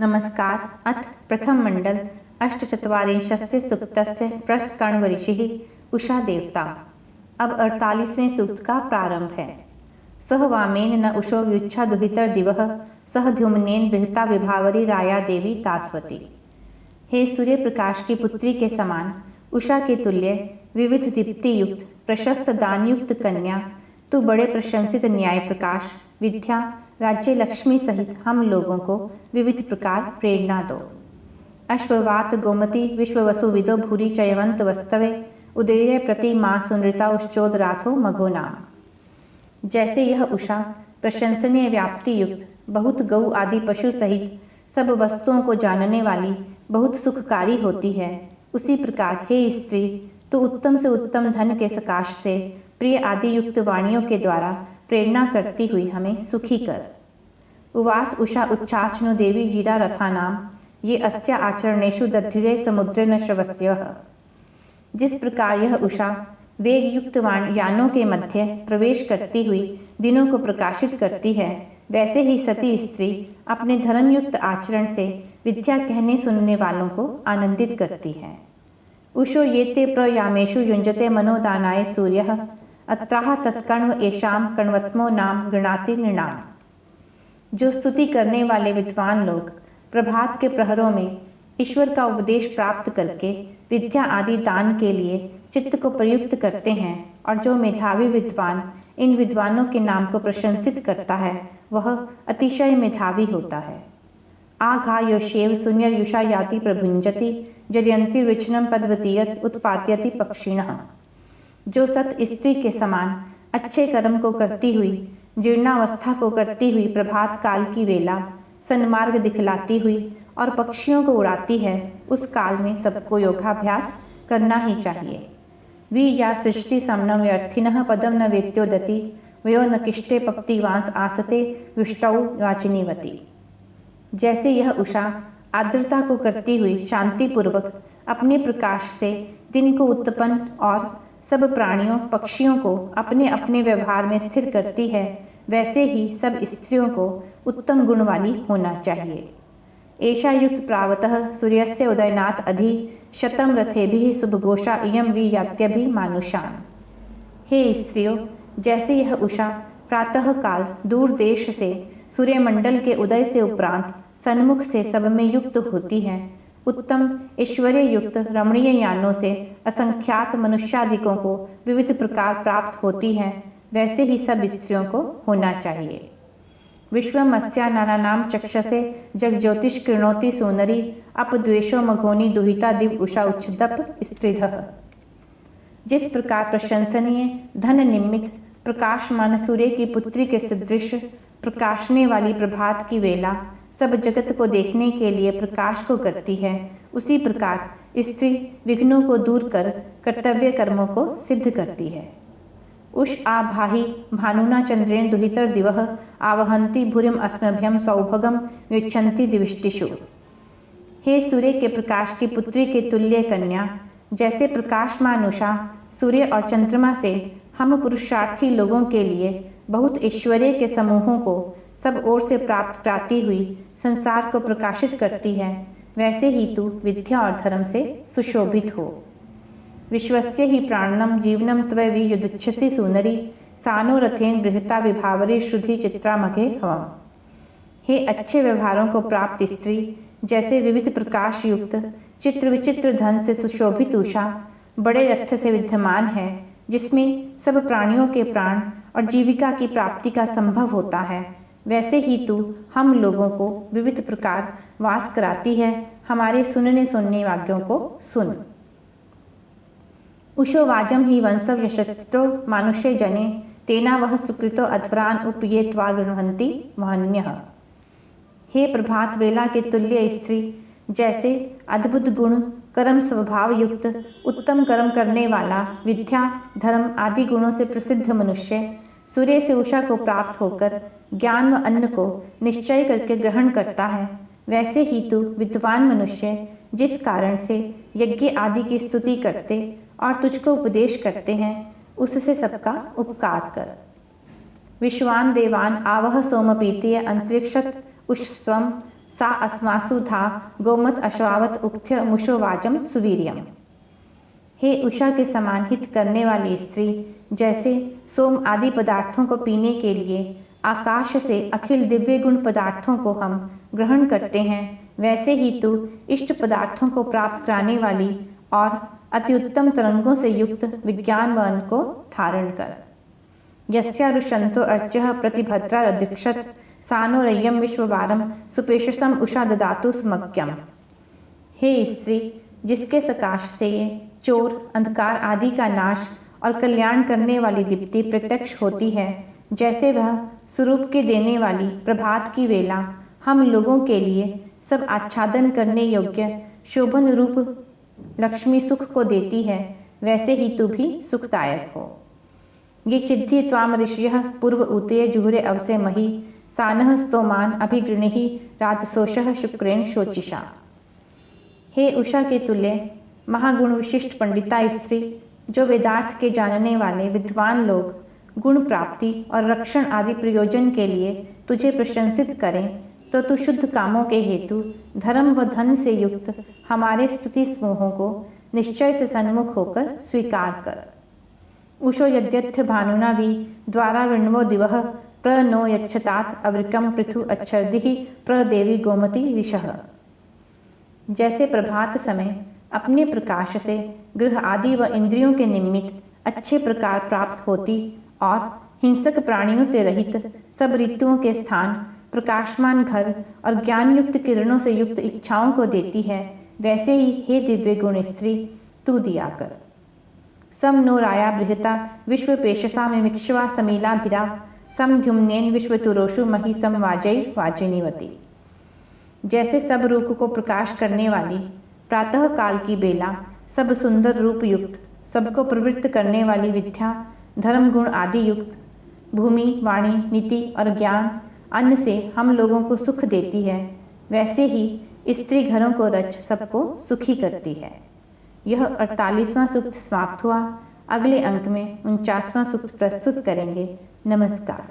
नमस्कार। अथ प्रथम मंडल अष्टचत्वारिंशस्य सूक्तस्य प्रस्कण्व ऋषिः उषा देवता। अब 48वें सूक्त का प्रारंभ है। सह वामेन न उषो युच्छा दुहितर दिवः सह ध्युम्नेन बृहता विभावरी राया देवी तास्वती। हे सूर्य प्रकाश की पुत्री के समान, उषा के तुल्य, विविध दीप्ति युक्त, प्रशस्त दानयुक्त कन्या, तू बड़े प्रशंसित न्याय प्रकाश, विद्या, राज्य लक्ष्मी सहित हम लोगों को विविध प्रकार प्रेरणा दो। अश्ववात गोमती विश्ववसु विदो भूरि चयवंत वस्तवे उदय प्रति माँ सुनृता उश्चोद राथो मघो नाम। जैसे यह उषा प्रशंसनीय व्याप्ति युक्त, बहुत गौ आदि पशु सहित सब वस्तुओं को जानने वाली, बहुत सुखकारी होती है, उसी प्रकार हे स्त्री, तो उत्तम से उत्तम धन के सकाश से प्रिय आदि युक्त वाणियों के द्वारा प्रेरणा करती हुई हमें सुखी कर। उवास उषा उच्चाचनो देवी जीरा रथा नाम ये अस्या आचरणेषु दधिरे समुद्रे न श्रवस्यः। जिस प्रकार यह उषा वेग युक्त यानों के मध्य प्रवेश करती हुई दिनों को प्रकाशित करती है, वैसे ही सती स्त्री अपने धर्मयुक्त आचरण से विद्या कहने सुनने वालों को आनंदित करती है। उषो ये ते प्रयामेषु युञ्जते मनोदानाय सूर्यः अत्राह तत्कण्व एषाम कण्वत्मो नाम गृणाति नृणाम। जो स्तुति करने वाले विद्वान लोग प्रभात के प्रहरों में ईश्वर का उपदेश प्राप्त करके विद्या आदि दान के लिए चित्त को प्रयुक्त करते हैं, और जो मेधावी विद्वान इन विद्वानों के नाम को प्रशंसित करता है, वह अतिशय मेधावी होता है। आघा योशेव सुन्यर युषा याति प्रभुंजति जयंती विचनम पद्वतीयत उत्पाद्यति पक्षिणः। जो सत स्त्री के समान अच्छे कर्म को करती हुई, जीर्णावस्था को करती हुई प्रभात काल की वेला सन्मार्ग दिखलाती हुई और पक्षियों को उड़ाती है, उस काल में सबको योगाभ्यास करना ही चाहिए। वी या सृष्टि समनम व्यर्थिनः पदम न वेत्योदति वयो न किष्टे पक्तिवांस आसते विष्टौ वाचिनीवती। जैसे यह उषा आर्द्रता को करती हुई शांतिपूर्वक अपने प्रकाश से दिन को उत्पन्न और सब प्राणियों पक्षियों को अपने अपने व्यवहार में स्थिर करती है, वैसे ही सब स्त्रियों को उत्तम गुण वाली होना चाहिए। एषा युक्त प्रावतः सूर्यस्य उदयनात् अधि शतम रथेभिः शुभघोषा इयं वियात्यभि मानुषान्। हे स्त्रियों, जैसे यह उषा प्रातः काल दूर देश से सूर्यमंडल के उदय से उपरांत सन्मुख से सब में युक्त होती है, उत्तम ऐश्वर्य युक्त रमणीय यानों से असंख्यात मनुष्यादिकों को विविध प्रकार प्राप्त होती है, वैसे ही सब स्त्रियों को होना चाहिए। विश्वमस्या नानानाम चक्षसे जगज्योतिष कृणोति सोनरी अपद्वेषो मघोनी दुहिता दिव उषा उच्छदप स्त्रिधः। जिस प्रकार प्रशंसनीय धन निमित्त प्रकाशमान सूर्य की पुत्री के सदृश प्रकाशने वाली प्रभात की वेला सब जगत को देखने के लिए प्रकाश को करती है, उसी प्रकार स्त्री विघ्नों को दूर कर कर्तव्य कर्मों को सिद्ध करती है। उष आभाहि भानुना चंद्रेण दुहितर दिवः आवहंती भूरिम अस्मभ्यम सौभगम विच्छन्ति दिविष्टिषु। हे सूर्य के प्रकाश की पुत्री के तुल्य कन्या, जैसे प्रकाशमान उषा सूर्य और चंद्रमा से हम पुरुषार्थी लोगों के लिए बहुत ऐश्वर्य के समूहों को सब ओर से प्राप्त कराती हुई संसार को प्रकाशित करती है, वैसे ही तू विद्या और धर्म से सुशोभित हो। विश्वस्य ही प्राणनम जीवनम त्वय वियुद्धच्छसि सुनरी सानो रथेन बृहता विभावरी श्रुधि चित्रामघे हवम्। हे अच्छे व्यवहारों को प्राप्त स्त्री, जैसे विविध प्रकाश युक्त चित्र विचित्र धन से सुशोभित उषा बड़े रथ से विद्यमान है, जिसमें सब प्राणियों के प्राण और जीविका की प्राप्ति का संभव होता है, वैसे ही तू हम लोगों को विविध प्रकार वास कराती है। हमारे सुनने सुनने वाक्यों को सुन। उषो वाजम ही वंशव यशस्त्रो मानुष्य जने तेना वह सुकृतो अध्वरान उपयेत्वा गृह्णन्ति वहन्यः। हे प्रभात वेला के तुल्य स्त्री, जैसे अद्भुत गुण कर्म स्वभाव युक्त उत्तम कर्म करने वाला विद्या धर्म आदि गुणों से प्रसिद्ध मनुष्य सूर्य से उषा को प्राप्त होकर ज्ञान व अन्न को निश्चय करके ग्रहण करता है, वैसे ही तू विद्वान मनुष्य जिस कारण से यज्ञ आदि की स्तुति करते और तुझको उपदेश करते हैं, उससे सबका उपकार कर। विश्वान देवान आवह सोमपीतीय अंतरिक्षत उष्स्वम सा अस्मासु धा गोमत अश्वावत उक्थ्य मुषोवाजम सुवीर्यम। हे उषा के समान हित करने वाली स्त्री, जैसे सोम आदि पदार्थों को पीने के लिए आकाश से अखिल दिव्य गुण पदार्थों को हम ग्रहण करते हैं, वैसे ही तू इष्ट पदार्थों को प्राप्त कराने वाली और अति उत्तम तरंगों से युक्त विज्ञान वन को धारण कर। यस्यारुषंतो अर्च्यः प्रतिभद्रा रदिक्षत सानो रय्यम विश्ववारम सुपेशसम उषा ददातु स्मग्यम। हे स्त्री, जिसके सकाश से ये चोर अंधकार आदि का नाश और कल्याण करने वाली दीप्ति प्रत्यक्ष होती है, जैसे वह स्वरूप के देने वाली प्रभात की वेला हम लोगों के लिए सब आच्छादन करने योग्य शोभन रूप लक्ष्मी सुख को देती है, वैसे ही तू भी सुखदायक हो। ये चिद्धि त्वाम ऋषयः पूर्व उतये जुहुरे अवसे मही सानः स्तोमान अभिगृणहि राजसोषः शुक्रेण शोचिषा। हे उषा के तुल्य महागुण विशिष्ट पंडिता स्त्री, जो वेदार्थ के जानने वाले विद्वान लोग गुण प्राप्ति और रक्षण आदि प्रयोजन के लिए तुझे प्रशंसित करें, तो तू शुद्ध कामों के हेतु धर्म व धन से युक्त हमारे स्तुति समूहों को निश्चय से सन्मुख होकर स्वीकार कर। उषो यद्यथ भानुना भी द्वारा ऋण्वो दिवः प्र नो यच्छतात अवृकम पृथु अच्छर्दिहि प्र देवी गोमती ऋषः। जैसे प्रभात समय अपने प्रकाश से गृह आदि व इंद्रियों के निमित्त अच्छे प्रकार प्राप्त होती और हिंसक प्राणियों से रहित सब ऋतुओं के स्थान प्रकाशमान घर और ज्ञान युक्त किरणों से युक्त इच्छाओं को देती है, वैसे ही हे दिव्य गुण स्त्री तू दिया कर। सम नो राया बृहता विश्व पेशसा में मिक्षवा समीलाभिरा सम ध्युम्नेन विश्वतुरोषु मही सम वाजैर वाजिनीवती। जैसे सब रूप को प्रकाश करने वाली प्रातः काल की बेला सब सुंदर रूप युक्त सबको प्रवृत्त करने वाली विद्या धर्म गुण आदि युक्त भूमि वाणी नीति और ज्ञान अन्न से हम लोगों को सुख देती है, वैसे ही स्त्री घरों को रच सबको सुखी करती है। यह 48वां सूक्त समाप्त हुआ। अगले अंक में 49वां सूक्त प्रस्तुत करेंगे। नमस्कार।